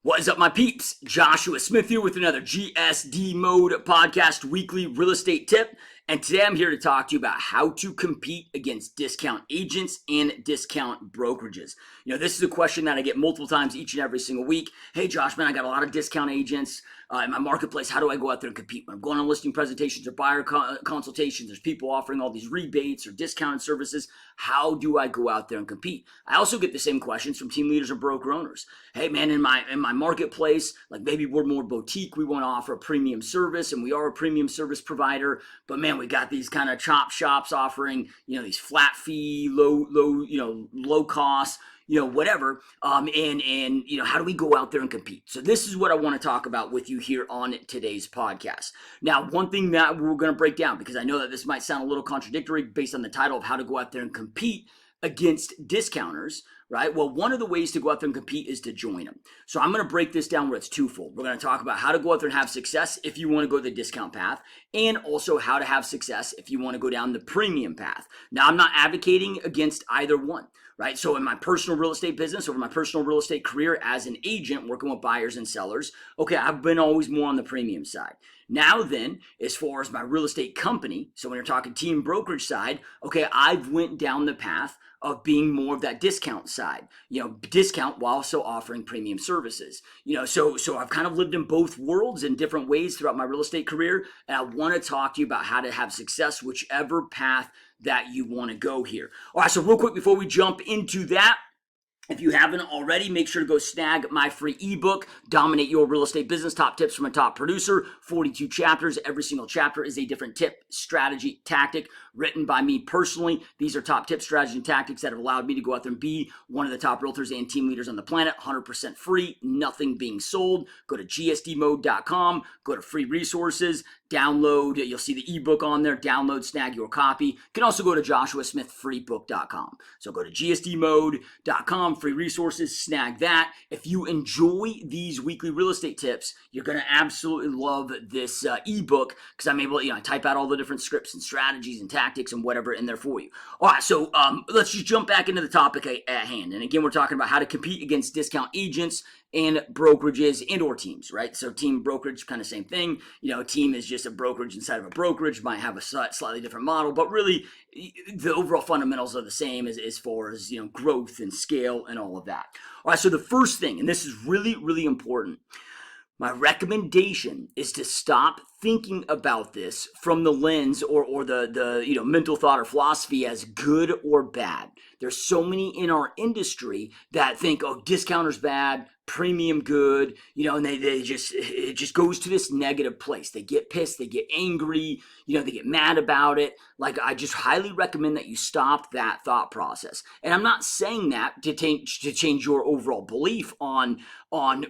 What is up, my peeps? Joshua Smith here with another GSDMode podcast weekly real estate tip. And today I'm here to talk to you about how to compete against discount agents and discount brokerages. This is a question that I get multiple times each and every single week. Hey, Josh, man, I got a lot of discount agents in my marketplace. How do I go out there and compete? When I'm going on listing presentations or buyer consultations, there's people offering all these rebates or discounted services. How do I go out there and compete? I also get the same questions from team leaders or broker owners. Hey, man, in my marketplace, like maybe we're more boutique, we want to offer a premium service, and we are a premium service provider, but man, we got these kind of chop shops offering, these flat fee, low cost, whatever. And how do we go out there and compete? So this is what I want to talk about with you here on today's podcast. Now, one thing that we're going to break down, because I know that this might sound a little contradictory based on the title of how to go out there and compete against discounters, right? Well, one of the ways to go out there and compete is to join them. So I'm going to break this down where it's twofold. We're going to talk about how to go out there and have success if you want to go the discount path, and also how to have success if you want to go down the premium path. Now, I'm not advocating against either one, right? So in my personal real estate business, over my personal real estate career as an agent working with buyers and sellers, okay, I've been always more on the premium side. Now then, as far as my real estate company, so when you're talking team brokerage side, okay, I've went down the path of being more of that discount side, discount while also offering premium services, so I've kind of lived in both worlds in different ways throughout my real estate career. And I want to talk to you about how to have success, whichever path that you want to go here. All right. So real quick, before we jump into that, if you haven't already, make sure to go snag my free ebook, Dominate Your Real Estate Business, Top Tips from a Top Producer, 42 chapters. Every single chapter is a different tip, strategy, tactic written by me personally. These are top tips, strategy, and tactics that have allowed me to go out there and be one of the top realtors and team leaders on the planet, 100% free, nothing being sold. Go to GSDMode.com, go to free resources, download, you'll see the ebook on there, download, snag your copy. You can also go to joshuasmithfreebook.com. So go to GSDMode.com, free resources, snag that. If you enjoy these weekly real estate tips, you're going to absolutely love this ebook, because I'm able to type out all the different scripts and strategies and tactics and whatever in there for you. All right, so let's just jump back into the topic at hand. And again, we're talking about how to compete against discount agents and brokerages and or teams, right? So team brokerage, kind of same thing. A team is just a brokerage inside of a brokerage, might have a slightly different model, but really the overall fundamentals are the same as far as, growth and scale and all of that. All right, so the first thing, and this is really, really important, my recommendation is to stop thinking about this from the lens or the mental thought or philosophy as good or bad. There's so many in our industry that think, oh, discounter's bad, premium good, and it just goes to this negative place. They get pissed, they get angry, they get mad about it. Like, I just highly recommend that you stop that thought process. And I'm not saying that to change your overall belief on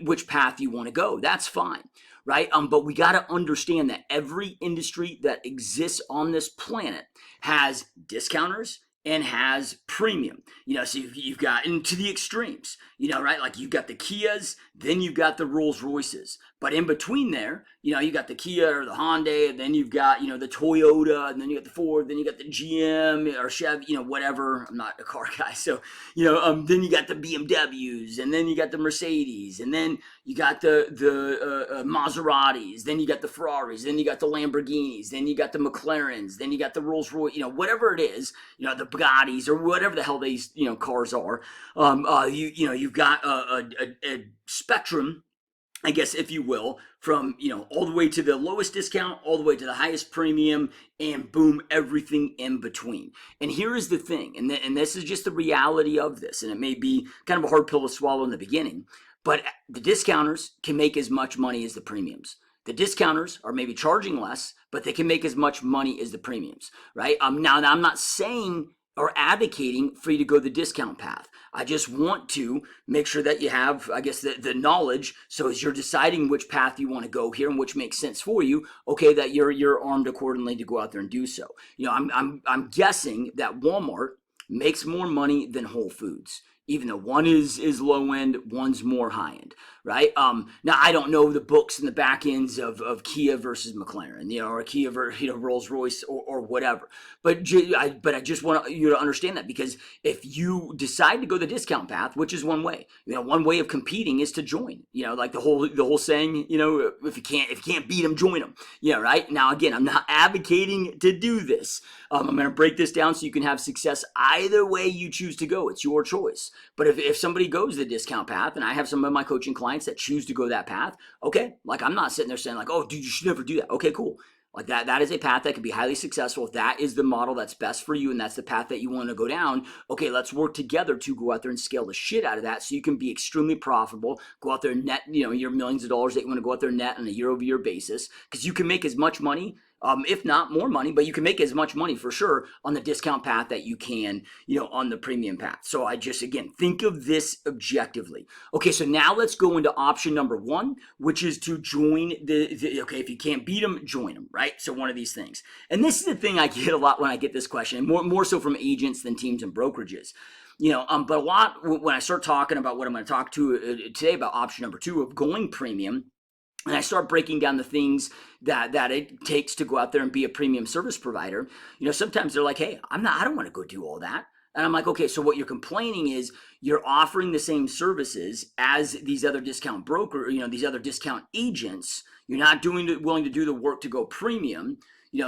which path you want to go. That's fine, right? But we got to understand that every industry that exists on this planet has discounters and has premium, so you've got into the extremes, right? Like you've got the Kias, then you've got the Rolls Royces, but in between there, you got the Kia or the Hyundai, and then you've got, the Toyota, and then you got the Ford, then you got the GM or Chevy, whatever. I'm not a car guy. So, then you got the BMWs, and then you got the Mercedes, and then you got the Maseratis, then you got the Ferraris, then you got the Lamborghinis, then you got the McLarens, then you got the Rolls Royce, whatever it is, the Bugattis or whatever the hell these, cars are. You've got a spectrum, I guess, if you will, from, all the way to the lowest discount, all the way to the highest premium, and boom, everything in between. And here is the thing, and this is just the reality of this, and it may be kind of a hard pill to swallow in the beginning, but the discounters can make as much money as the premiums. The discounters are maybe charging less, but they can make as much money as the premiums, right? Now, I'm not saying or advocating for you to go the discount path. I just want to make sure that you have, I guess, the knowledge, so as you're deciding which path you want to go here and which makes sense for you, okay, that you're armed accordingly to go out there and do so. I'm guessing that Walmart makes more money than Whole Foods, even though one is low end, one's more high end. right? Now I don't know the books and the back ends of Kia versus McLaren, or Kia versus, Rolls Royce or whatever. But I just want you to understand that, because if you decide to go the discount path, which is one way, one way of competing is to join. Like the whole saying, if you can't beat them, join them. Right. Now again, I'm not advocating to do this. I'm going to break this down so you can have success either way you choose to go. It's your choice. But if somebody goes the discount path, and I have some of my coaching clients that choose to go that path, okay, like I'm not sitting there saying like, oh, dude, you should never do that. Okay, cool. Like that is a path that can be highly successful. If that is the model that's best for you and that's the path that you want to go down, okay, let's work together to go out there and scale the shit out of that so you can be extremely profitable, go out there and net, your millions of dollars that you want to go out there and net on a year-over-year basis, because you can make as much money, if not more money, but you can make as much money for sure on the discount path that you can, on the premium path. So I just, again, think of this objectively. Okay, so now let's go into option number one, which is to join okay, if you can't beat them, join them, right? So one of these things. And this is the thing I get a lot when I get this question, and more so from agents than teams and brokerages. But a lot when I start talking about what I'm going to talk to today about option number two of going premium, and I start breaking down the things that it takes to go out there and be a premium service provider, sometimes they're like, hey, I don't want to go do all that. And I'm like, okay, so what you're complaining is you're offering the same services as these other discount these other discount agents. You're not willing to do the work to go premium.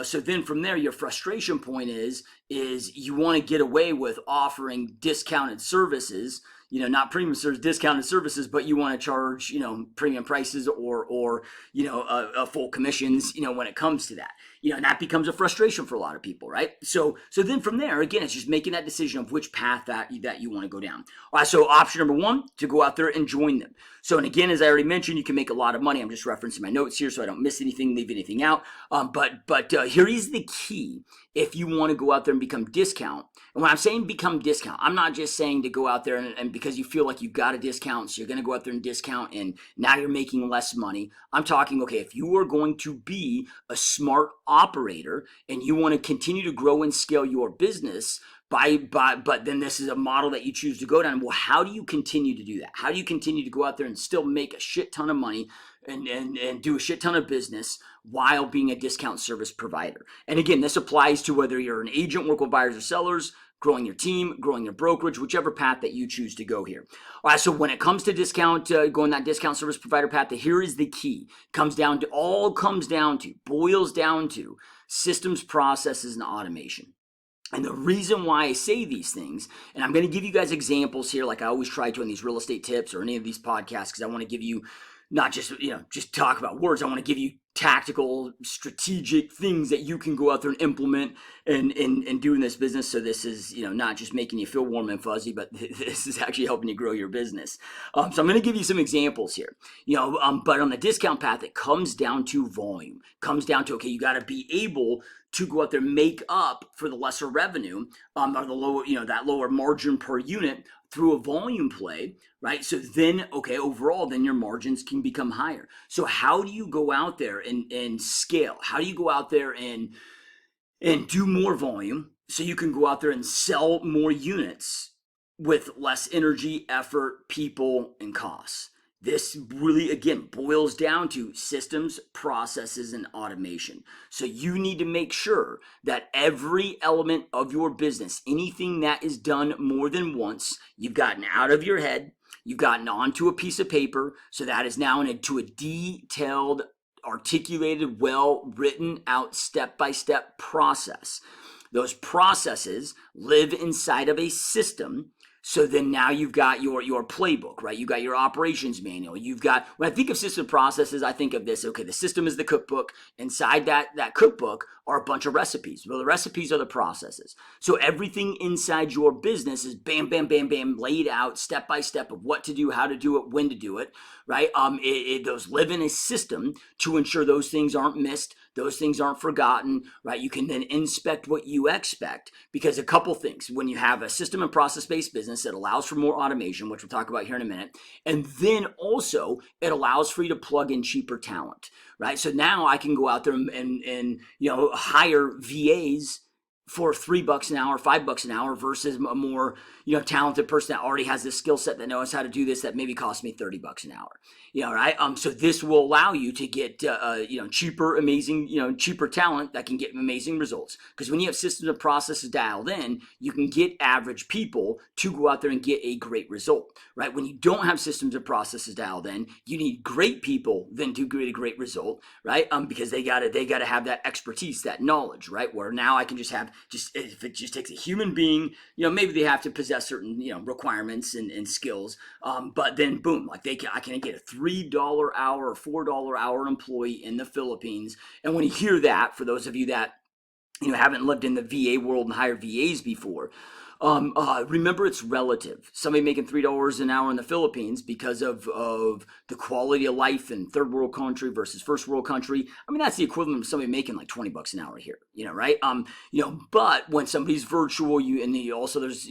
So then from there, your frustration point is you want to get away with offering discounted services, not premium service, discounted services, but you want to charge, premium prices or a full commissions, when it comes to that, and that becomes a frustration for a lot of people, right? So then from there, again, it's just making that decision of which path that you want to go down. All right, so option number one, to go out there and join them. So, and again, as I already mentioned, you can make a lot of money. I'm just referencing my notes here so I don't miss anything, leave anything out. But here is the key. If you want to go out there and become discount, and when I'm saying become discount, I'm not just saying to go out there and because you feel like you've got a discount, so you're going to go out there and discount and now you're making less money. I'm talking, okay, if you are going to be a smart operator and you want to continue to grow and scale your business, but then this is a model that you choose to go down. Well, how do you continue to do that? How do you continue to go out there and still make a shit ton of money and do a shit ton of business while being a discount service provider? And again, this applies to whether you're an agent, work with buyers or sellers, growing your team, growing your brokerage, whichever path that you choose to go here. All right, so when it comes to discount, going that discount service provider path, here is the key. Boils down to systems, processes, and automation. And the reason why I say these things, and I'm going to give you guys examples here, like I always try to in these real estate tips or any of these podcasts, because I want to give you not just, just talk about words. I want to give you tactical, strategic things that you can go out there and implement and do in this business. So this is, not just making you feel warm and fuzzy, but this is actually helping you grow your business. So I'm going to give you some examples here, but on the discount path, it comes down to volume, comes down to, okay, you got to be able to go out there and make up for the lesser revenue, or the lower, that lower margin per unit through a volume play, right? So then, okay, overall, then your margins can become higher. So how do you go out there and scale? How do you go out there and do more volume so you can go out there and sell more units with less energy, effort, people, and costs? This really, again, boils down to systems, processes, and automation. So you need to make sure that every element of your business, anything that is done more than once, you've gotten out of your head, you've gotten onto a piece of paper, so that is now into a detailed, articulated, well written out step-by-step process. Those processes live inside of a system. So then now you've got your playbook, right? You've got your operations manual. You've got, when I think of system processes, I think of this, okay, the system is the cookbook. Inside that cookbook are a bunch of recipes. Well, the recipes are the processes. So everything inside your business is bam, bam, bam, bam, laid out step by step of what to do, how to do it, when to do it, right? Those live in a system to ensure those things aren't missed, those things aren't forgotten, right? You can then inspect what you expect, because a couple things, when you have a system and process-based business, it allows for more automation, which we'll talk about here in a minute. And then also it allows for you to plug in cheaper talent, right? So now I can go out there and hire VAs for $3 an hour, $5 an hour versus a more, talented person that already has this skill set that knows how to do this that maybe costs me $30 an hour. Right? So this will allow you to get, cheaper, amazing, cheaper talent that can get amazing results. Because when you have systems and processes dialed in, you can get average people to go out there and get a great result, right? When you don't have systems and processes dialed in, you need great people then to get a great result, right? Because they gotta have that expertise, that knowledge, right? Where now I can if it just takes a human being, maybe they have to possess certain, requirements and skills, but then boom, like I can get a $3 hour or $4 hour employee in the Philippines. And when you hear that, for those of you that haven't lived in the VA world and hired VAs before, remember it's relative. Somebody making $3 an hour in the Philippines because of the quality of life in third world country versus first world country. I mean, that's the equivalent of somebody making like $20 an hour here, right? But when somebody's virtual, also there's,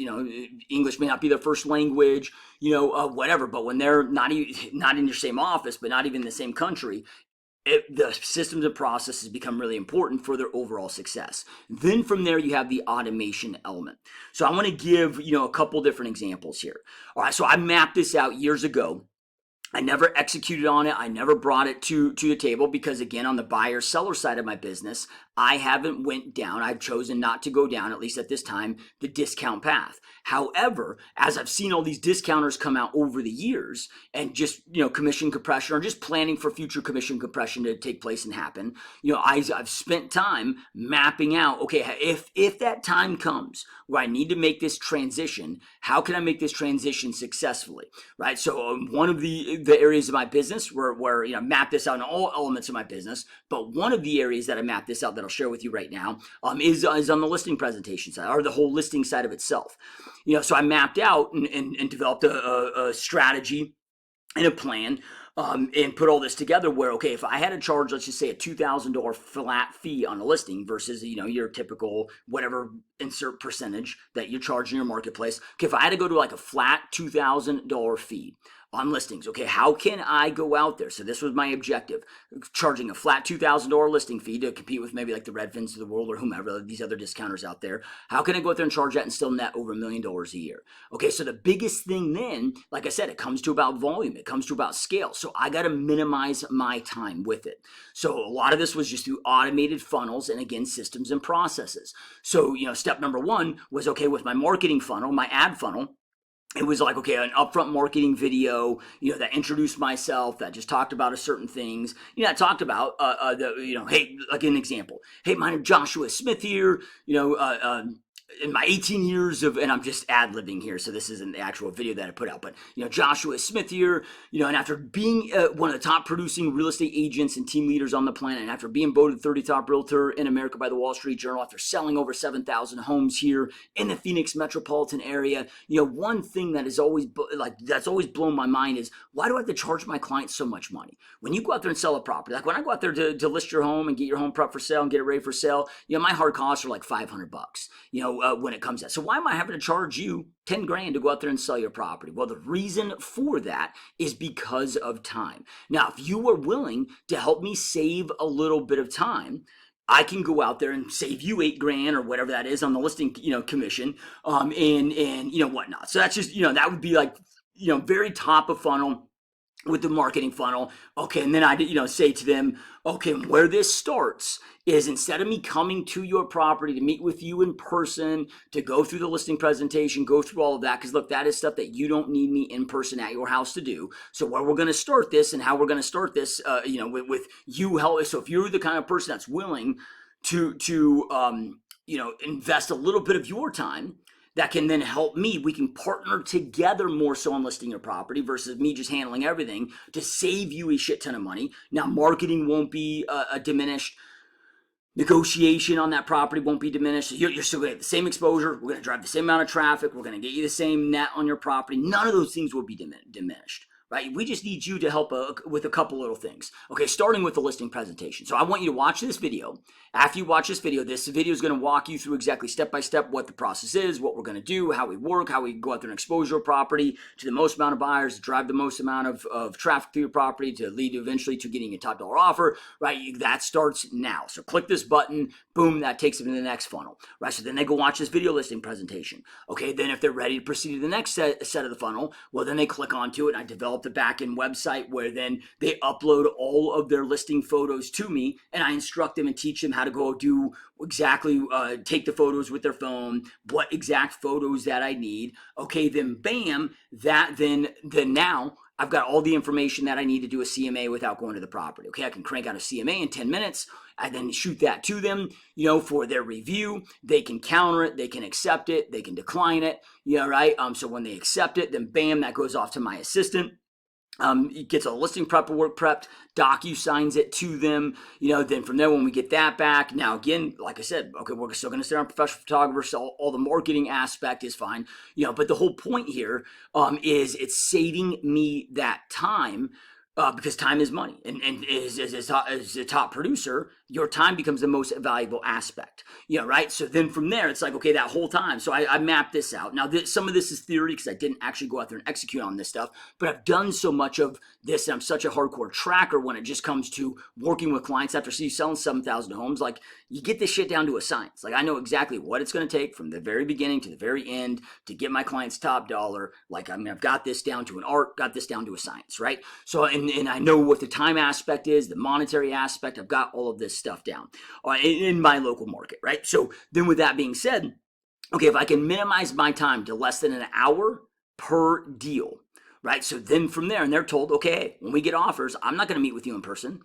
English may not be their first language, whatever, but when they're not in your same office, but not even in the same country, the systems and processes become really important for their overall success. Then from there, you have the automation element. So I want to give, a couple different examples here. All right, so I mapped this out years ago. I never executed on it. I never brought it to the table because, again, on the buyer seller side of my business, I haven't went down. I've chosen not to go down, at least at this time, the discount path. However, as I've seen all these discounters come out over the years and just, commission compression or just planning for future commission compression to take place and happen, I've spent time mapping out, okay, if that time comes where I need to make this transition, how can I make this transition successfully, right? So one of the areas of my business where I map this out in all elements of my business, but one of the areas that I map this out that I'll share with you right now is on the listing presentation side, or the whole listing side of itself. So I mapped out and developed a strategy and a plan, and put all this together where, okay, if I had to charge, let's just say a $2,000 flat fee on a listing versus, your typical whatever insert percentage that you're charging in your marketplace. Okay, if I had to go to like a flat $2,000 fee on listings, okay, how can I go out there? So this was my objective, charging a flat $2,000 listing fee to compete with maybe like the Redfins of the world or whomever, these other discounters out there. How can I go out there and charge that and still net over $1 million a year? Okay, so the biggest thing then, like I said, it comes to about volume. It comes to about scale. So I got to minimize my time with it. So a lot of this was just through automated funnels and, again, systems and processes. So, step number one was, okay, with my marketing funnel, my ad funnel, it was like, okay, an upfront marketing video, that introduced myself, that just talked about a certain things, I talked about, hey, like an example, hey, my name's Joshua Smith here, in my 18 years of, and I'm just ad-libbing here, so this isn't the actual video that I put out, but, Joshua Smith here, and after being one of the top producing real estate agents and team leaders on the planet, and after being voted 30 top realtor in America by the Wall Street Journal, after selling over 7,000 homes here in the Phoenix metropolitan area, one thing that is always, that's always blown my mind is, why do I have to charge my clients so much money? When you go out there and sell a property, like when I go out there to list your home and get your home prep for sale and get it ready for sale, my hard costs are like $500, when it comes to that. So why am I having to charge you 10 grand to go out there and sell your property? Well, the reason for that is because of time. Now, if you are willing to help me save a little bit of time, I can go out there and save you 8 grand or whatever that is on the listing, commission, and whatnot. So that's just, that would be like, very top of funnel with the marketing funnel. Okay, and then I, say to them, okay, where this starts is, instead of me coming to your property to meet with you in person, to go through the listing presentation, go through all of that, because look, that is stuff that you don't need me in person at your house to do. So where we're going to start this and how we're going to start this, with you help. So if you're the kind of person that's willing to invest a little bit of your time, that can then help me. We can partner together more so on listing your property versus me just handling everything to save you a shit ton of money. Now, marketing won't be diminished. Negotiation on that property won't be diminished. So you're still going to have the same exposure. We're going to drive the same amount of traffic. We're going to get you the same net on your property. None of those things will be diminished. right? We just need you to help with a couple little things. Okay, starting with the listing presentation. So I want you to watch this video. After you watch this video is going to walk you through exactly step by step what the process is, what we're going to do, how we work, how we go out there and expose your property to the most amount of buyers, drive the most amount of traffic through your property to lead eventually to getting a top dollar offer, right? That starts now. So click this button, boom, that takes them to the next funnel, right? So then they go watch this video listing presentation. Okay, then if they're ready to proceed to the next set of the funnel, well, then they click onto it. I developed a back-end website where then they upload all of their listing photos to me, and I instruct them and teach them how to go do exactly, take the photos with their phone, what exact photos that I need. Okay, then bam, then now I've got all the information that I need to do a CMA without going to the property. Okay, I can crank out a CMA in 10 minutes. I then shoot that to them, for their review. They can counter it, they can accept it, they can decline it, right? So when they accept it, then bam, that goes off to my assistant. It gets a listing work prepped, docu-signs it to them, then from there when we get that back, now again, like I said, okay, we're still going to stay on professional photographers, so all the marketing aspect is fine, but the whole point here is it's saving me that time. Because time is money, and as a top producer, your time becomes the most valuable aspect, right? So then from there, it's like, okay, that whole time. So I mapped this out. Now, some of this is theory because I didn't actually go out there and execute on this stuff, but I've done so much of this, and I'm such a hardcore tracker when it just comes to working with clients after selling 7,000 homes. Like, you get this shit down to a science. Like, I know exactly what it's going to take from the very beginning to the very end to get my clients top dollar. Like, I've got this down to an art, got this down to a science, right? So, and I know what the time aspect is, the monetary aspect. I've got all of this stuff down in my local market, right? So then with that being said, okay, if I can minimize my time to less than an hour per deal, right? So then from there, and they're told, okay, when we get offers, I'm not going to meet with you in person.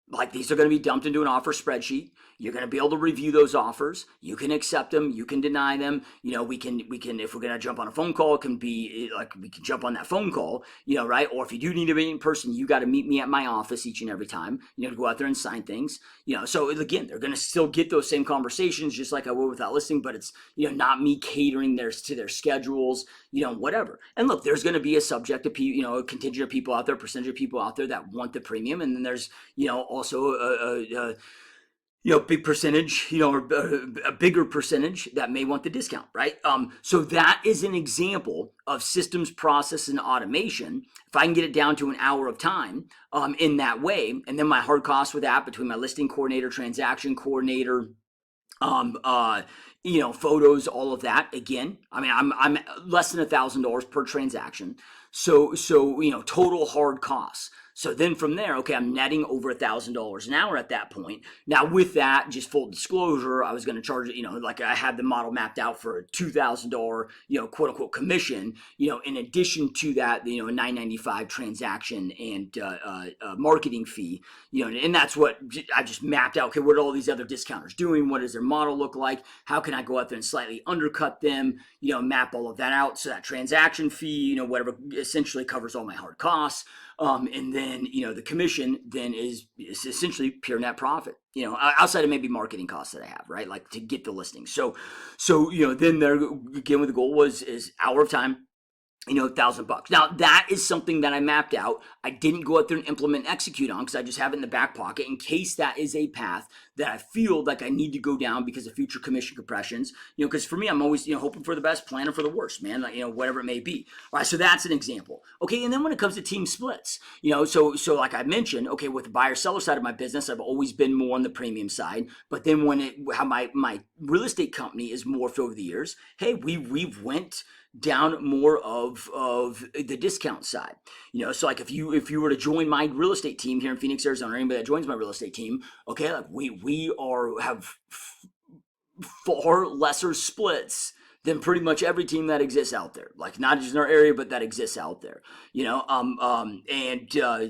Like, these are going to be dumped into an offer spreadsheet. You're going to be able to review those offers. You can accept them. You can deny them. We can, if we're going to jump on a phone call, it can be like, we can jump on that phone call, right? Or if you do need to meet in person, you got to meet me at my office each and every time, to go out there and sign things, so again, they're going to still get those same conversations just like I would without listening, but it's, not me catering to their schedules, whatever. And look, there's going to be a subject of people, a contingent of people out there, percentage of people out there that want the premium. And then there's, also big percentage, or a bigger percentage that may want the discount, right? So that is an example of systems, process, and automation. If I can get it down to an hour of time in that way, and then my hard costs with that between my listing coordinator, transaction coordinator, photos, all of that. Again, I mean, I'm less than $1,000 per transaction. So, total hard costs. So then from there, okay, I'm netting over $1,000 an hour at that point. Now with that, just full disclosure, I was going to charge it, like I had the model mapped out for a $2,000, quote unquote commission, in addition to that, a $9.95 transaction and marketing fee, and that's what I just mapped out. Okay, what are all these other discounters doing? What does their model look like? How can I go out there and slightly undercut them? Map all of that out. So that transaction fee, whatever, essentially covers all my hard costs. And then, the commission then is essentially pure net profit, outside of maybe marketing costs that I have, right? Like to get the listing. So, then there again, what the goal is hour of time, $1,000. Now that is something that I mapped out. I didn't go out there and implement and execute on because I just have it in the back pocket in case that is a path that I feel like I need to go down because of future commission compressions, because for me, I'm always, hoping for the best, planning for the worst, man, like, whatever it may be. All right. So that's an example. Okay. And then when it comes to team splits, so like I mentioned, okay, with the buyer seller side of my business, I've always been more on the premium side, but then how my real estate company is morphed over the years, hey, we've went down more of the discount side, so like if you were to join my real estate team here in Phoenix, Arizona, or anybody that joins my real estate team, okay, like we have far lesser splits than pretty much every team that exists out there, like not just in our area, but that exists out there,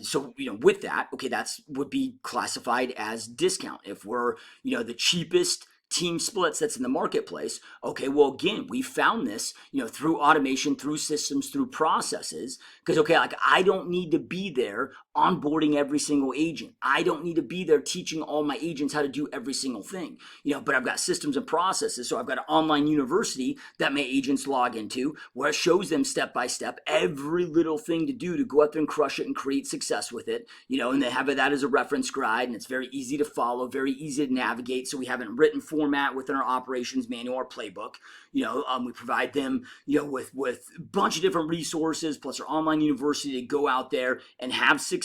so, with that, okay, that's would be classified as discount if we're, the cheapest team splits that's in the marketplace. Okay, well, again, we found this, through automation, through systems, through processes. Because, okay, like I don't need to be there onboarding every single agent. I don't need to be there teaching all my agents how to do every single thing, but I've got systems and processes. So I've got an online university that my agents log into where it shows them step by step every little thing to do to go out there and crush it and create success with it, and they have that as a reference guide, and it's very easy to follow, very easy to navigate. So we have it in written format within our operations manual or playbook. We provide them, with a bunch of different resources plus our online university to go out there and have success,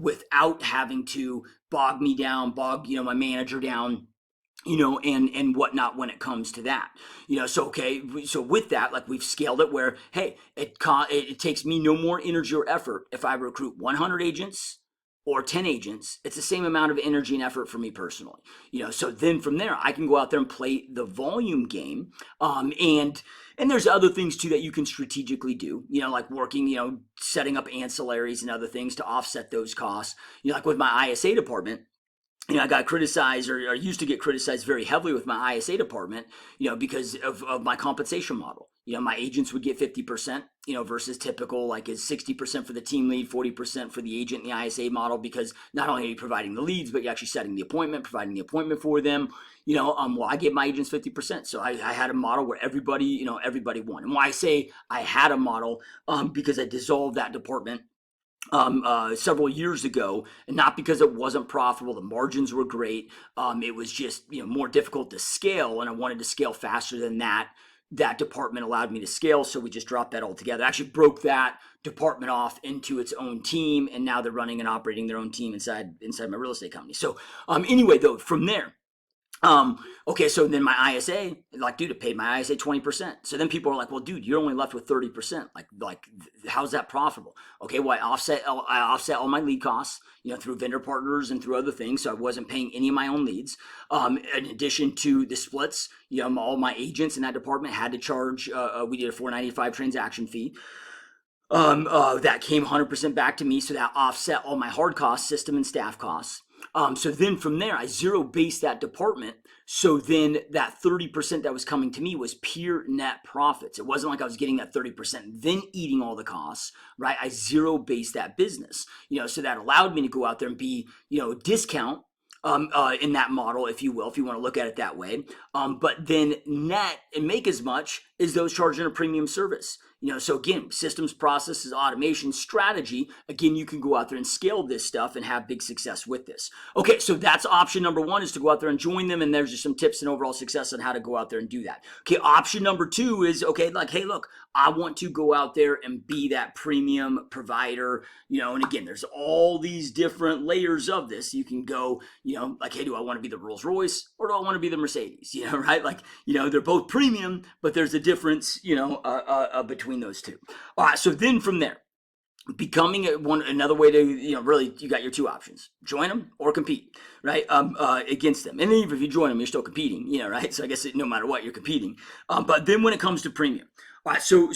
without having to bog me down, my manager down, and whatnot when it comes to that. So with that, like we've scaled it where, hey, it takes me no more energy or effort if I recruit 100 agents or 10 agents. It's the same amount of energy and effort for me personally. So then from there, I can go out there and play the volume game. And there's other things too that you can strategically do, like working, setting up ancillaries and other things to offset those costs. Like with my ISA department, I got criticized, or used to get criticized very heavily with my ISA department, because of my compensation model. My agents would get 50%, versus typical, like is 60% for the team lead, 40% for the agent in the ISA model, because not only are you providing the leads, but you're actually setting the appointment, providing the appointment for them. Well, I gave my agents 50%. So I had a model where everybody won. And why I say I had a model, because I dissolved that department several years ago, and not because it wasn't profitable. The margins were great. It was just, more difficult to scale, and I wanted to scale faster than that department allowed me to scale. So we just dropped that altogether. Actually broke that department off into its own team, and now they're running and operating their own team inside my real estate company. So anyway, though, from there, okay, so then my ISA, like, dude, it paid my ISA 20%. So then people are like, well, dude, you're only left with 30%. Like, how's that profitable? Okay, well, I offset all my lead costs, through vendor partners and through other things. So I wasn't paying any of my own leads. In addition to the splits, all my agents in that department had to charge, we did a $4.95 transaction fee. That came 100% back to me. So that offset all my hard costs, system and staff costs. So then from there, I zero-based that department. So then that 30% that was coming to me was pure net profits. It wasn't like I was getting that 30%, then eating all the costs, right? I zero-based that business, so that allowed me to go out there and be, discount in that model, if you will, if you want to look at it that way. But then net and make as much as those charging a premium service. So again, systems, processes, automation, strategy. Again, you can go out there and scale this stuff and have big success with this. Okay, so that's option number one, is to go out there and join them. And there's just some tips and overall success on how to go out there and do that. Okay, option number two is, okay, like, hey, look, I want to go out there and be that premium provider, and again, there's all these different layers of this. You can go, like, hey, do I want to be the Rolls Royce or do I want to be the Mercedes? Right? Like, they're both premium, but there's a difference, between those two. All right, so then from there, becoming another way to, really, you got your two options: join them or compete, right? Against them. And even if you join them, you're still competing, right? So I guess no matter what, you're competing. But then when it comes to premium, all right, so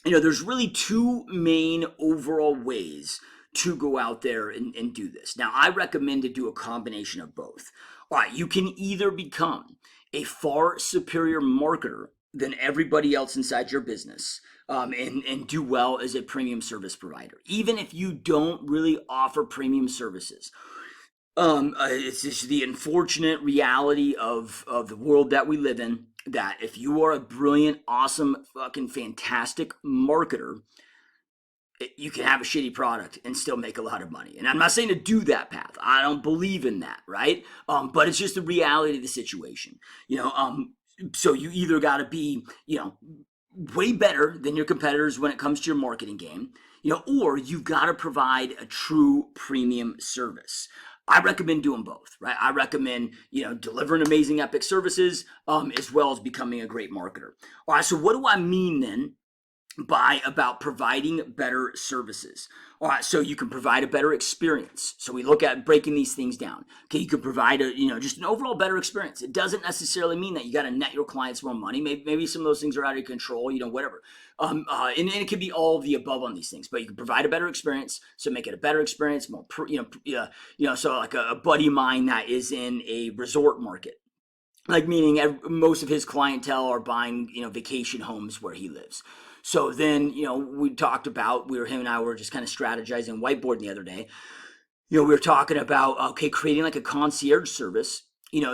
there's really two main overall ways to go out there and do this. Now, I recommend to do a combination of both. All right, you can either become a far superior marketer than everybody else inside your business, and do well as a premium service provider, even if you don't really offer premium services. It's just the unfortunate reality of the world that we live in, that if you are a brilliant, awesome, fucking fantastic marketer, you can have a shitty product and still make a lot of money. And I'm not saying to do that path. I don't believe in that, right? But it's just the reality of the situation. So you either got to be, way better than your competitors when it comes to your marketing game, or you've got to provide a true premium service. I recommend doing both, right? I recommend, delivering amazing epic services, as well as becoming a great marketer. All right, so what do I mean then by about providing better services. All right, so you can provide a better experience. So we look at breaking these things down. Okay, you can provide just an overall better experience. It doesn't necessarily mean that you got to net your clients more money. Maybe some of those things are out of your control. Whatever. And it can be all of the above on these things. But you can provide a better experience. So make it a better experience. More, So like a buddy of mine that is in a resort market. Like meaning most of his clientele are buying vacation homes where he lives. So then we talked about him and I were just kind of strategizing whiteboarding the other day. We were talking about creating like a concierge service.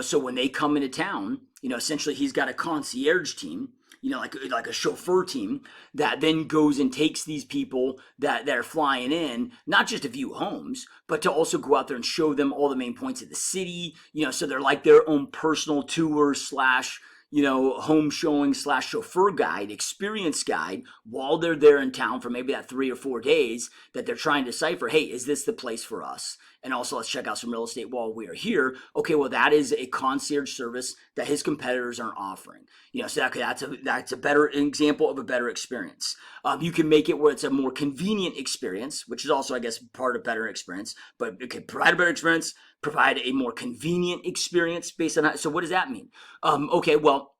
So when they come into town, essentially he's got a concierge team, like a chauffeur team that then goes and takes these people that are flying in, not just to view homes, but to also go out there and show them all the main points of the city. So they're like their own personal tour slash home showing slash chauffeur guide, experience guide, while they're there in town for maybe that 3 or 4 days that they're trying to decipher, hey, is this the place for us? And also let's check out some real estate while we are here. Okay, well, that is a concierge service that his competitors aren't offering. So that's a better example of a better experience. You can make it where it's a more convenient experience, which is also, I guess, part of better experience, but it can provide a better experience, provide a more convenient experience based on so what does that mean? Okay, well,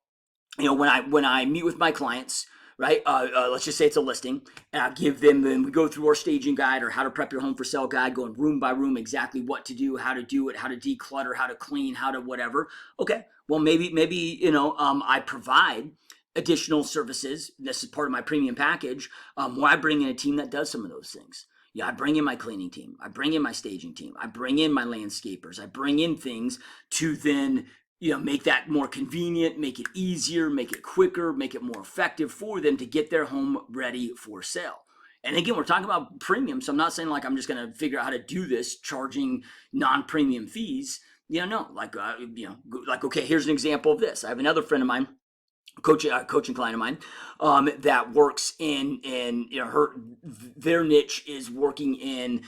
when I meet with my clients, right? Let's just say it's a listing, and I give them, and we go through our staging guide or how to prep your home for sale guide, going room by room, exactly what to do, how to do it, how to declutter, how to clean, how to whatever. Okay, well maybe I provide additional services. This is part of my premium package, where I bring in a team that does some of those things. I bring in my cleaning team. I bring in my staging team. I bring in my landscapers. I bring in things to then make that more convenient, make it easier, make it quicker, make it more effective for them to get their home ready for sale. And again, we're talking about premium, so I'm not saying like I'm just going to figure out how to do this charging non-premium fees. Okay, here's an example of this. I have another friend of mine, coaching client of mine, that works in their niche is working in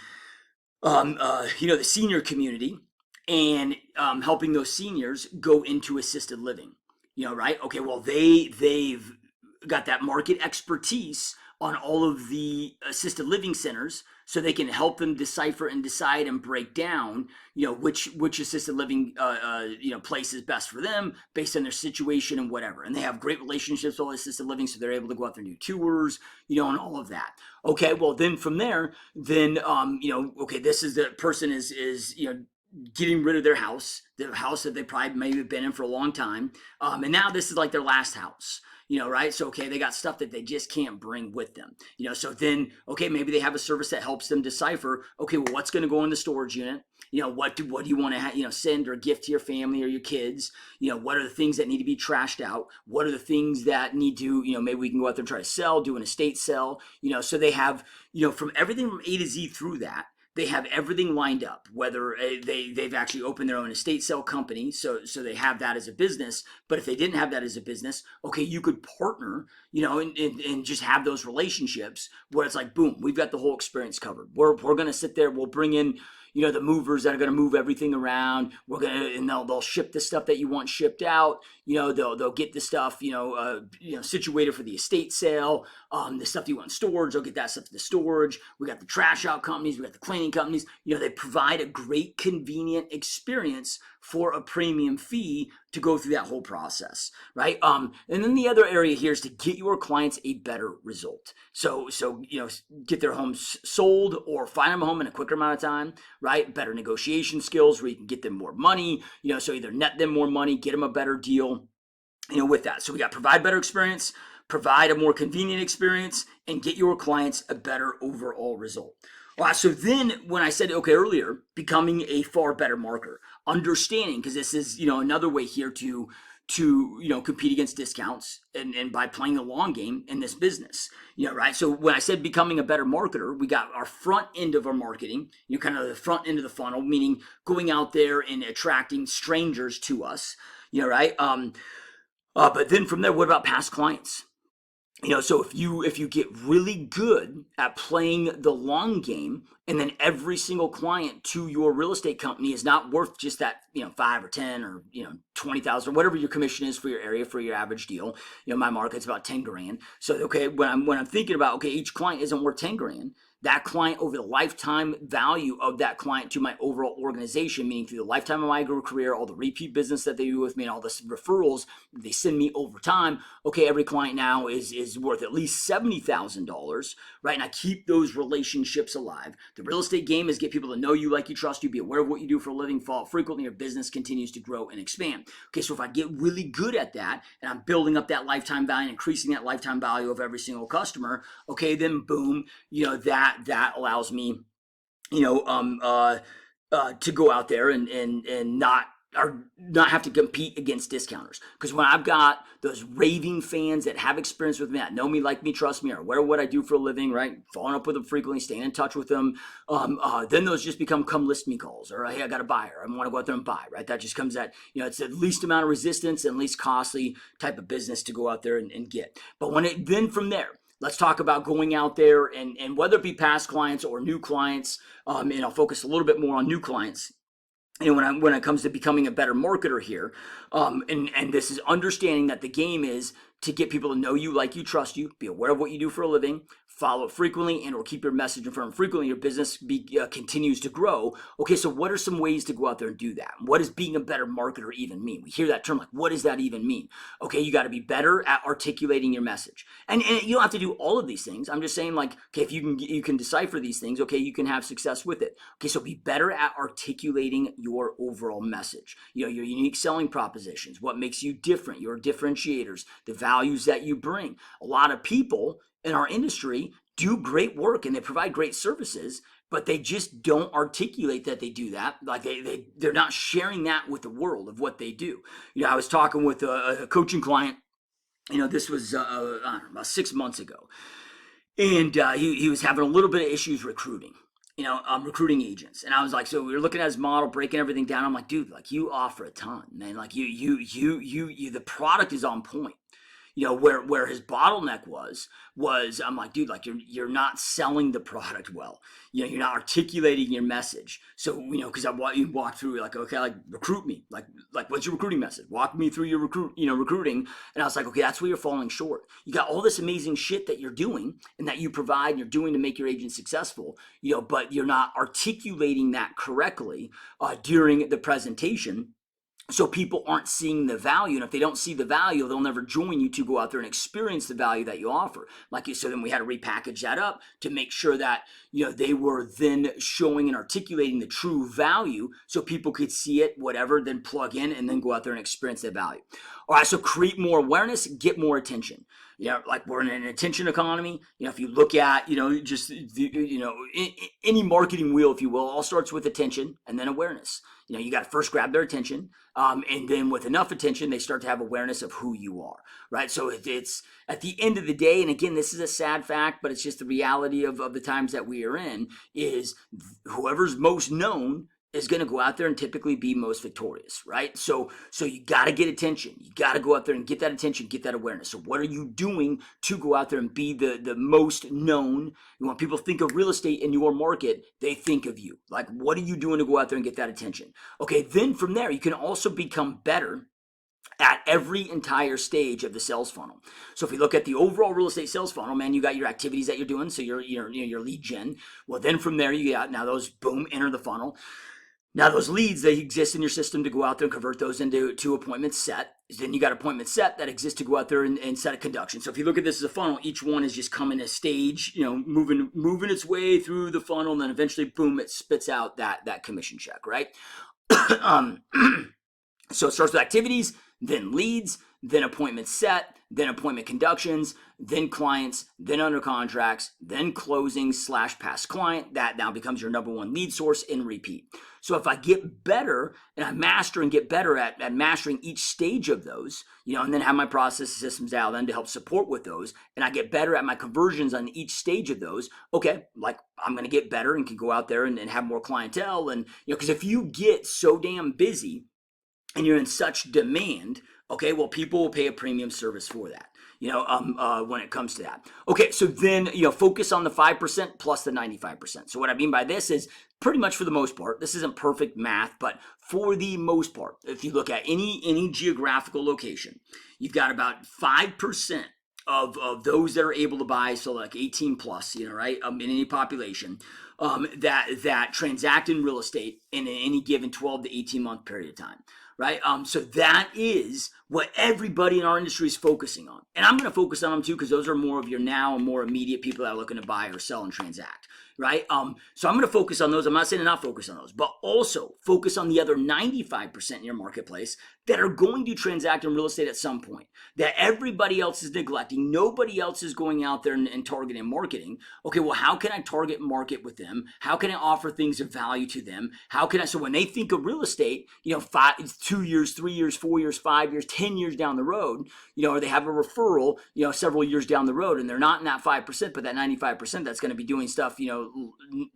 the senior community, and helping those seniors go into assisted living. Right? Okay, well they've got that market expertise on all of the assisted living centers, so they can help them decipher and decide and break down which assisted living place is best for them based on their situation and whatever. And they have great relationships with all assisted living, so they're able to go out there and do tours, and all of that. Okay, well then from there, then this is the person is getting rid of their house, the house that they probably maybe been in for a long time, and now this is like their last house. Right? So, okay, they got stuff that they just can't bring with them. So then, okay, maybe they have a service that helps them decipher, okay, well, what's going to go in the storage unit? What do you want to send or gift to your family or your kids? What are the things that need to be trashed out? What are the things that need to, maybe we can go out there and try to sell, do an estate sell, so they have, from everything from A to Z through that. They have everything lined up, whether they've actually opened their own estate sale company, so they have that as a business. But if they didn't have that as a business, okay, you could partner, and just have those relationships where it's like, boom, we've got the whole experience covered. We're going to sit there, we'll bring in, the movers that are going to move everything around. And they'll ship the stuff that you want shipped out. They'll get the stuff, situated for the estate sale. The stuff that you want in storage, they'll get that stuff to the storage. We got the trash out companies, we got the cleaning companies. They provide a great convenient experience for a premium fee to go through that whole process, right? And then the other area here is to get your clients a better result. So get their homes sold or find them a home in a quicker amount of time, right? Better negotiation skills where you can get them more money, so either net them more money, get them a better deal, with that. So we got provide better experience, provide a more convenient experience, and get your clients a better overall result. All right, so then when I said, okay, earlier, becoming a far better marketer, understanding, because this is, another way here to compete against discounts and by playing the long game in this business, right? So when I said becoming a better marketer, we got our front end of our marketing, kind of the front end of the funnel, meaning going out there and attracting strangers to us, right? But then from there, what about past clients? So if you get really good at playing the long game, and then every single client to your real estate company is not worth just that, 5 or 10 or 20,000 or whatever your commission is for your area for your average deal. My market's about 10 grand. So okay, when I'm thinking about, okay, each client isn't worth 10 grand, that client over the lifetime value of that client to my overall organization, meaning through the lifetime of my career, all the repeat business that they do with me, and all the referrals they send me over time. Okay, every client now is worth at least $70,000, right? And I keep those relationships alive. The real estate game is get people to know you, like you, trust you, be aware of what you do for a living, follow up frequently, your business continues to grow and expand. Okay, so if I get really good at that and I'm building up that lifetime value, increasing that lifetime value of every single customer, okay, then boom, that allows me, to go out there and not have to compete against discounters. Because when I've got those raving fans that have experience with me, that know me, like me, trust me, or aware of what I do for a living, right? Following up with them frequently, staying in touch with them, then those just become come list me calls, or hey, I got a buyer, I want to go out there and buy, right? That just comes at, it's the least amount of resistance and least costly type of business to go out there and get. But then from there, let's talk about going out there and whether it be past clients or new clients, and I'll focus a little bit more on new clients. When it comes to becoming a better marketer here, and this is understanding that the game is to get people to know you, like you, trust you, be aware of what you do for a living, follow up frequently, and or keep your message in front of them frequently. Your business continues to grow. Okay, so what are some ways to go out there and do that? What does being a better marketer even mean? We hear that term, like, what does that even mean? Okay, you got to be better at articulating your message, and you don't have to do all of these things. I'm just saying, like, okay, if you can decipher these things, okay, you can have success with it. Okay, so be better at articulating your overall message. Your unique selling propositions, what makes you different, your differentiators, the values that you bring. A lot of people in our industry do great work and they provide great services, but they just don't articulate that they do that. Like they're not sharing that with the world of what they do. I was talking with a coaching client. This was I don't know, about 6 months ago, and he was having a little bit of issues recruiting. Recruiting agents, and I was like, so we were looking at his model, breaking everything down. I'm like, dude, like you offer a ton, man. Like you, the product is on point. Where his bottleneck was I'm like, dude, like you're not selling the product well. You're not articulating your message. So, because you walk through, like, okay, like recruit me, like what's your recruiting message? Walk me through your recruiting. And I was like, okay, that's where you're falling short. You got all this amazing shit that you're doing and that you provide and you're doing to make your agent successful, but you're not articulating that correctly during the presentation. So people aren't seeing the value, and if they don't see the value, they'll never join you to go out there and experience the value that you offer. So then we had to repackage that up to make sure that they were then showing and articulating the true value, so people could see it, whatever, then plug in and then go out there and experience that value. All right, so create more awareness, get more attention. Like we're in an attention economy. If you look at, just any marketing wheel, if you will, all starts with attention and then awareness. You got to first grab their attention, and then with enough attention, they start to have awareness of who you are, right? So it's at the end of the day, and again, this is a sad fact, but it's just the reality of the times that we are in, is whoever's most known is going to go out there and typically be most victorious, right? So you got to get attention. You got to go out there and get that attention, get that awareness. So what are you doing to go out there and be the most known? When people think of real estate in your market, they think of you. Like, what are you doing to go out there and get that attention? Okay, then from there, you can also become better at every entire stage of the sales funnel. So if you look at the overall real estate sales funnel, man, you got your activities that you're doing, so your lead gen. Well, then from there, you got now those, boom, enter the funnel. Now those leads, they exist in your system to go out there and convert those into appointments set. Then you got appointments set that exist to go out there and set a conduction. So if you look at this as a funnel, each one is just coming a stage, moving its way through the funnel, and then eventually, boom, it spits out that commission check, right? So it starts with activities, then leads, then appointments set, then appointment conductions, then clients, then under contracts, then closings / past client. That now becomes your number one lead source in repeat. So if I get better and I master and get better at mastering each stage of those, and then have my process systems out then to help support with those, and I get better at my conversions on each stage of those, okay, like I'm going to get better and can go out there and have more clientele. And, because if you get so damn busy and you're in such demand, okay, well, people will pay a premium service for that. when it comes to that. Okay, so then, focus on the 5% plus the 95%. So what I mean by this is pretty much for the most part, this isn't perfect math, but for the most part, if you look at any geographical location, you've got about 5% of those that are able to buy, so like 18 plus, right, in any population, that transact in real estate in any given 12 to 18 month period of time, right? So that is what everybody in our industry is focusing on. And I'm going to focus on them too, because those are more of your now and more immediate people that are looking to buy or sell and transact, right? So I'm going to focus on those. I'm not saying to not focus on those, but also focus on the other 95% in your marketplace that are going to transact in real estate at some point, that everybody else is neglecting. Nobody else is going out there and targeting and marketing. Okay, well, how can I target market with them? How can I offer things of value to them? So when they think of real estate, 2 years, 3 years, 4 years, 5 years, 10 years down the road, or they have a referral, several years down the road, and they're not in that 5%, but that 95% that's going to be doing stuff,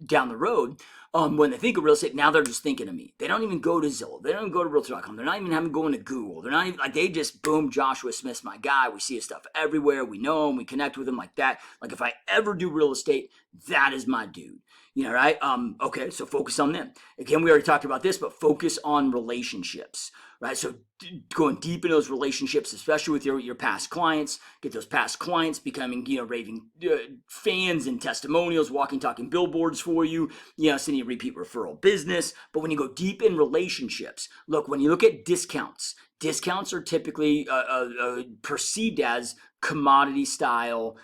down the road. When they think of real estate, now they're just thinking of me. They don't even go to Zillow. They don't even go to Realtor.com. They're not even having going to Google. They're not even they just boom, Joshua Smith's my guy. We see his stuff everywhere. We know him. We connect with him like that. Like if I ever do real estate, that is my dude. Right? Okay, so focus on them. Again, we already talked about this, but focus on relationships, right? So going deep in those relationships, especially with your past clients, get those past clients becoming, raving fans and testimonials, walking, talking billboards for you, sending you repeat referral business. But when you go deep in relationships, look, when you look at discounts are typically perceived as commodity style,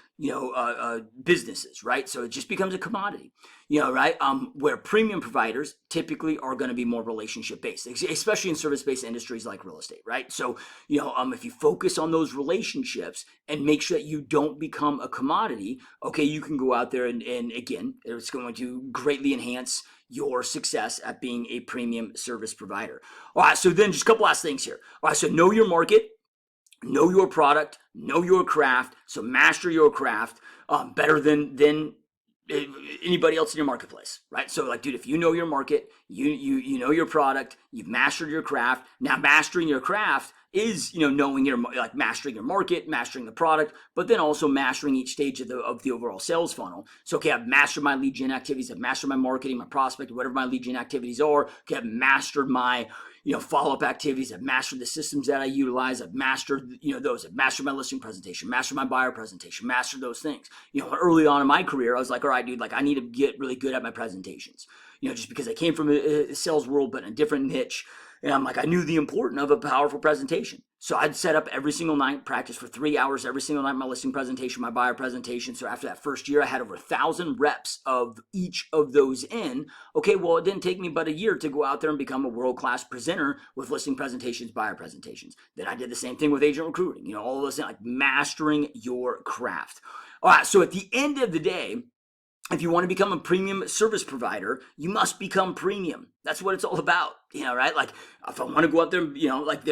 businesses, right? So it just becomes a commodity, right? Where premium providers typically are going to be more relationship based, especially in service based industries like real estate, right? So, if you focus on those relationships and make sure that you don't become a commodity, okay, you can go out there and again, it's going to greatly enhance your success at being a premium service provider. All right, so then just a couple last things here. All right, so know your market, know your product, know your craft. So master your craft better than anybody else in your marketplace, right? So like, dude, if you know your market, you know your product, you've mastered your craft. Now mastering your craft is, knowing mastering your market, mastering the product, but then also mastering each stage of the overall sales funnel. So, okay, I've mastered my lead gen activities, I've mastered my marketing, my prospect, whatever my lead gen activities are. Okay, I've mastered my follow-up activities. I've mastered the systems that I utilize. I've mastered, those. I've mastered my listing presentation, mastered my buyer presentation, mastered those things. Early on in my career, I was like, all right, dude, I need to get really good at my presentations. Just because I came from a sales world, but in a different niche. And I'm like, I knew the importance of a powerful presentation. So I'd set up every single night, practice for 3 hours every single night, my listing presentation, my buyer presentation. So after that first year, I had over 1,000 reps of each of those in. Okay, well, it didn't take me but a year to go out there and become a world-class presenter with listing presentations, buyer presentations. Then I did the same thing with agent recruiting, all of those things, like mastering your craft. All right, so at the end of the day, if you want to become a premium service provider, you must become premium. That's what it's all about, right? Like if I want to go out there,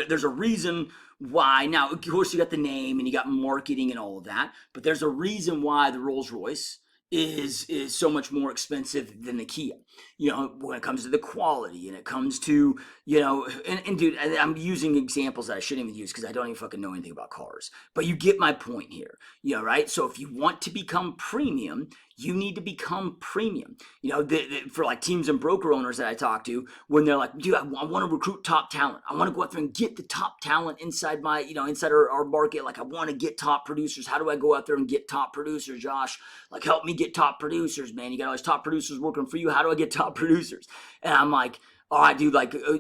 there's a reason why. Now, of course, you got the name and you got marketing and all of that, but there's a reason why the Rolls Royce is so much more expensive than the Kia, when it comes to the quality and it comes to, and dude, I'm using examples that I shouldn't even use because I don't even fucking know anything about cars, but you get my point here, right? So if you want to become premium, you need to become premium. For like teams and broker owners that I talk to, when they're like, dude, I want to recruit top talent. I want to go out there and get the top talent inside my, inside our market. Like I want to get top producers. How do I go out there and get top producers, Josh? Like help me get top producers, man. You got all these top producers working for you. How do I get top producers? And I'm like, all right, dude,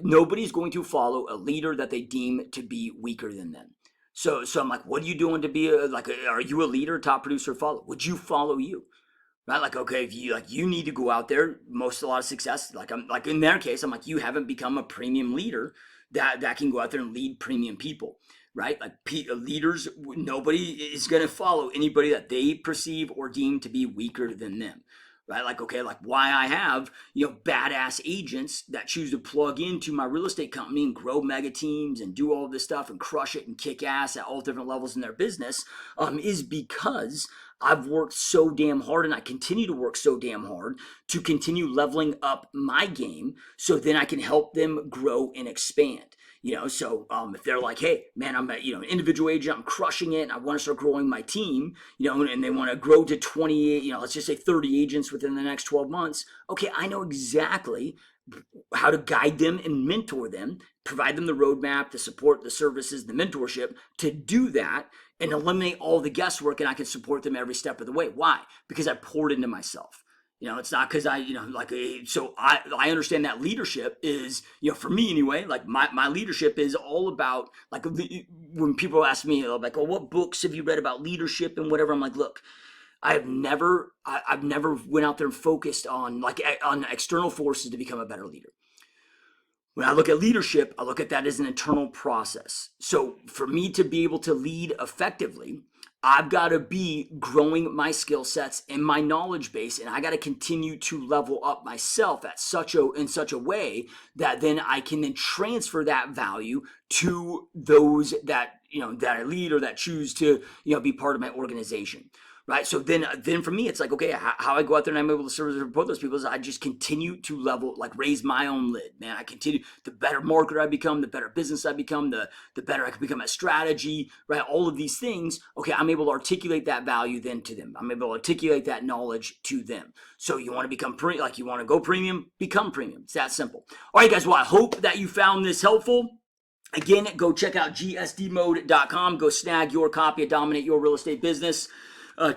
nobody's going to follow a leader that they deem to be weaker than them. So I'm like, what are you doing to be are you a leader, top producer, follow? Would you follow you? Right? Like, okay, if you need to go out there, a lot of success. I'm like, in their case, I'm like, you haven't become a premium leader that can go out there and lead premium people, right? Like leaders, nobody is going to follow anybody that they perceive or deem to be weaker than them. Right? Like, okay, like why I have, badass agents that choose to plug into my real estate company and grow mega teams and do all of this stuff and crush it and kick ass at all different levels in their business, is because I've worked so damn hard, and I continue to work so damn hard to continue leveling up my game so then I can help them grow and expand. So if they're like, hey, man, I'm an individual agent, I'm crushing it, and I want to start growing my team, and they want to grow to 28, let's just say 30 agents within the next 12 months. Okay, I know exactly how to guide them and mentor them, provide them the roadmap, the support, the services, the mentorship to do that and eliminate all the guesswork, and I can support them every step of the way. Why? Because I poured into myself. It's not because I understand that leadership is, for me anyway, like my leadership is all about, like, when people ask me, like, oh, what books have you read about leadership and whatever? I'm like, look, I've never went out there and focused on external forces to become a better leader. When I look at leadership, I look at that as an internal process. So for me to be able to lead effectively, I've got to be growing my skill sets and my knowledge base, and I got to continue to level up myself in such a way that then I can then transfer that value to those that I lead or that choose to be part of my organization. Right. So then for me, it's like, okay, how I go out there and I'm able to serve and support those people is I just continue to raise my own lid, man. I continue, the better marketer I become, the better business I become, the better I can become at strategy, right? All of these things. Okay. I'm able to articulate that value then to them. I'm able to articulate that knowledge to them. So you want to become you want to go premium, become premium. It's that simple. All right, guys. Well, I hope that you found this helpful. Again, go check out GSDMode.com. Go snag your copy of Dominate Your Real Estate Business.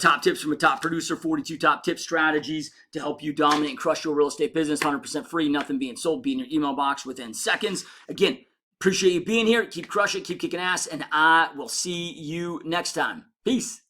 Top tips from a top producer, 42 top tip strategies to help you dominate and crush your real estate business, 100% free, nothing being sold, be in your email box within seconds. Again, appreciate you being here. Keep crushing, keep kicking ass, and I will see you next time. Peace.